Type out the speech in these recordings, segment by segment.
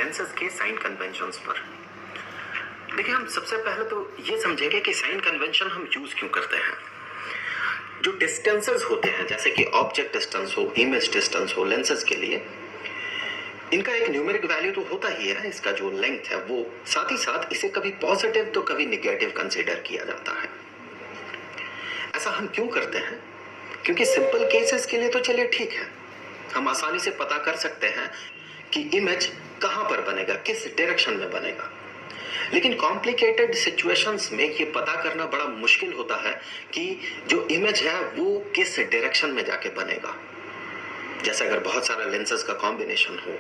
Lenses के sign conventions पर। देखिए, हम सबसे पहले तो ये समझेंगे कि साइन कन्वेंशन हम यूज क्यों करते हैं। जो डिस्टेंसेस होते हैं, जैसे कि ऑब्जेक्ट डिस्टेंस हो, इमेज डिस्टेंस हो, लेंसेज के लिए इनका एक न्यूमेरिक वैल्यू तो होता ही है, इसका जो लेंथ है वो, साथ ही साथ इसे कभी पॉजिटिव तो कभी निगेटिव कंसीडर किया जाता है। ऐसा हम क्यों करते हैं? क्योंकि सिंपल केसेस के लिए तो चलिए ठीक है, हम आसानी से पता कर सकते हैं कि इमेज कहां पर बनेगा, किस डायरेक्शन में बनेगा। लेकिन कॉम्प्लिकेटेड सिचुएशंस में ये पता करना बड़ा मुश्किल होता है कि जो इमेज है वो किस डायरेक्शन में जाके बनेगा। जैसे अगर बहुत सारे लेंसेज का कॉम्बिनेशन हो,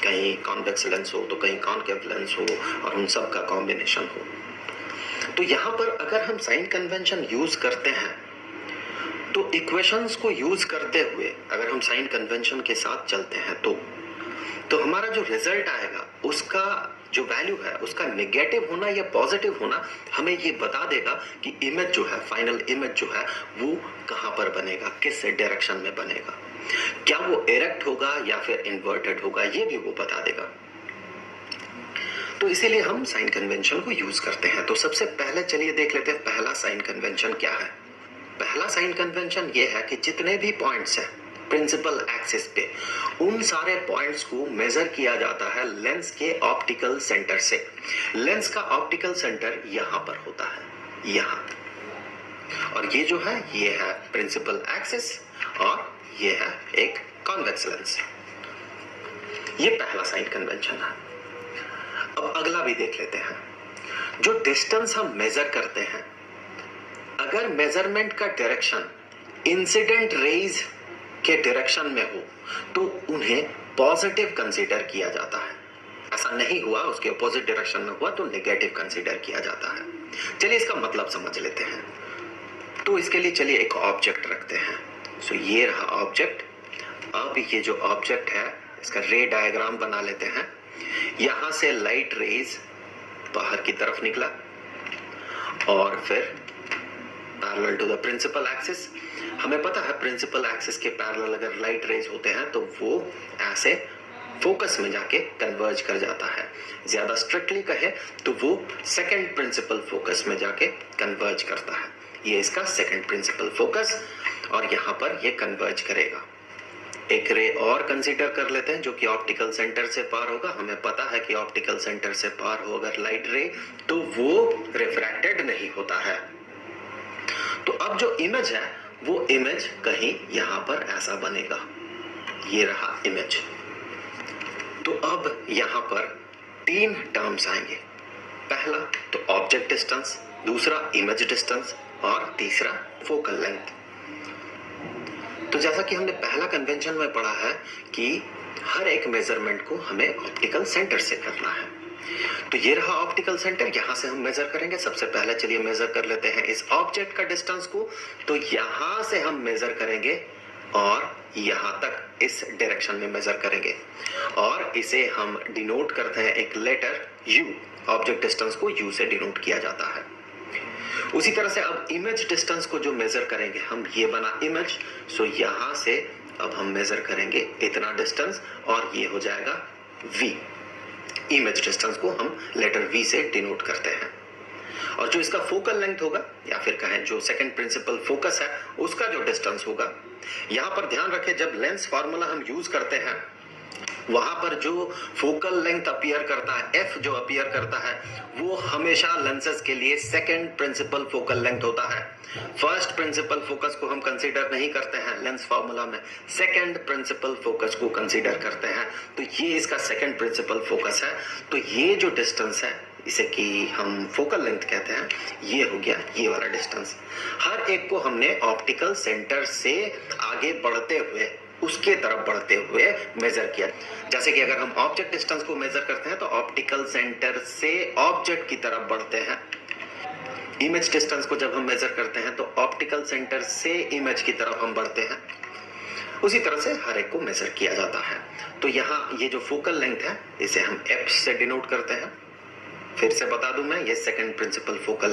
कहीं कॉन्वेक्स लेंस हो तो कहीं कॉनकेव लेंस हो और उन सब का कॉम्बिनेशन हो, तो यहां पर अगर हम साइन कन्वेंशन यूज करते हैं तो इक्वेशंस को यूज करते हुए अगर हम साइन कन्वेंशन के साथ चलते हैं तो हमारा जो रिजल्ट आएगा उसका जो वैल्यू है उसका नेगेटिव होना या पॉजिटिव होना हमें ये बता देगा कि इमेज जो है, फाइनल इमेज जो है वो कहां पर बनेगा, किस डायरेक्शन में बनेगा, क्या वो इरेक्ट होगा या फिर इन्वर्टेड होगा, ये भी वो बता देगा। तो इसीलिए हम साइन कन्वेंशन को यूज करते हैं। तो सबसे पहले चलिए देख लेते हैं पहला साइन कन्वेंशन क्या है। पहला साइन कन्वेंशन ये है कि जितने भी पॉइंट्स हैं प्रिंसिपल एक्सिस पे, उन सारे पॉइंट्स को मेजर किया जाता है लेंस के ऑप्टिकल सेंटर से। लेंस का ऑप्टिकल सेंटर यहां पर होता है, यहां, और ये जो है ये है प्रिंसिपल एक्सिस और ये है एक कॉन्वेक्स लेंस। ये पहला साइन कन्वेंशन है। अब अगला भी देख लेते हैं। जो डिस्टेंस हम मेजर करते हैं, अगर मेजरमेंट का डायरेक्शन इंसिडेंट रेज के डायरेक्शन में हो तो उन्हें पॉजिटिव कंसीडर किया जाता है। ऐसा नहीं हुआ, उसके अपोजिट डायरेक्शन में हुआ तो नेगेटिव कंसीडर किया जाता है। चलिए इसका मतलब समझ लेते हैं। तो इसके लिए चलिए एक ऑब्जेक्ट रखते हैं। सो ये रहा ऑब्जेक्ट। अब ये जो ऑब्जेक्ट है इसका रे डायग्राम बना लेते हैं। यहां से लाइट रेज बाहर की तरफ निकला और फिर parallel to the principal axis. हमें पता है प्रिंसिपल एक्सिस के पैरेलल अगर लाइट रेज होते हैं तो वो ऐसे फोकस में जाके कन्वर्ज कर जाता है। ज्यादा स्ट्रिक्टली कहे तो वो सेकंड प्रिंसिपल फोकस में जाके कन्वर्ज करता है। ये इसका सेकंड प्रिंसिपल फोकस और यहां पर ये कन्वर्ज करेगा। एक रे और कंसीडर कर लेते हैं जो कि ऑप्टिकल सेंटर से पार होगा। हमें पता है कि ऑप्टिकल सेंटर से पार हो अगर लाइट रे तो वो रिफ्रैक्टेड नहीं होता है। तो अब जो इमेज है वो इमेज कहीं यहां पर ऐसा बनेगा। ये रहा इमेज। तो अब यहां पर तीन टर्म्स आएंगे। पहला तो ऑब्जेक्ट डिस्टेंस, दूसरा इमेज डिस्टेंस और तीसरा फोकल लेंथ। तो जैसा कि हमने पहला कन्वेंशन में पढ़ा है कि हर एक मेजरमेंट को हमें ऑप्टिकल सेंटर से करना है। तो ये रहा ऑप्टिकल सेंटर, यहां से हम मेजर करेंगे। सबसे पहले चलिए मेजर कर लेते हैं इस ऑब्जेक्ट का डिस्टेंस को। तो यहां से हम मेजर करेंगे और यहां तक इस डायरेक्शन में मेजर करेंगे और इसे हम डिनोट करते हैं एक लेटर U। ऑब्जेक्ट डिस्टेंस को U से डिनोट किया जाता है। उसी तरह से अब इमेज डिस्टेंस को जो मेजर करेंगे हम, ये बना इमेज। सो यहां से अब हम मेजर करेंगे इतना डिस्टेंस और ये हो जाएगा V। इमेज डिस्टेंस को हम लेटर V से डिनोट करते हैं। और जो इसका फोकल लेंथ होगा या फिर कहें जो सेकंड प्रिंसिपल फोकस है उसका जो डिस्टेंस होगा, यहां पर ध्यान रखें जब लेंस फार्मूला हम यूज करते हैं वहां पर जो फोकल लेंथ अपीयर करता है, F जो अपीयर करता है, वो हमेशा लेंसेज के लिए सेकंड प्रिंसिपल फोकल लेंथ होता है। फर्स्ट प्रिंसिपल फोकस को हम कंसीडर नहीं करते हैं लेंस फार्मूला में, सेकंड प्रिंसिपल फोकस को कंसीडर करते हैं। तो ये इसका सेकंड प्रिंसिपल फोकस है। तो ये जो डिस्टेंस है इसे कि हम फोकल लेंथ कहते हैं, ये हो गया ये वाला डिस्टेंस। हर एक को हमने ऑप्टिकल सेंटर से आगे बढ़ते हुए, उसके तरफ बढ़ते हुए मेजर किया। जैसे कि अगर हम ऑब्जेक्ट डिस्टेंस को मेजर करते हैं तो ऑप्टिकल सेंटर से ऑब्जेक्ट की तरफ बढ़ते हैं। इमेज डिस्टेंस को जब हम मेजर करते हैं तो ऑप्टिकल सेंटर से इमेज की तरफ हम बढ़ते हैं। उसी तरह से हर एक को मेजर किया जाता है। तो यहाँ ये जो फोकल लेंथ है इसे हम F से डिनोट करते हैं। फिर से बता दूं मैं, ये सेकंड प्रिंसिपल फोकल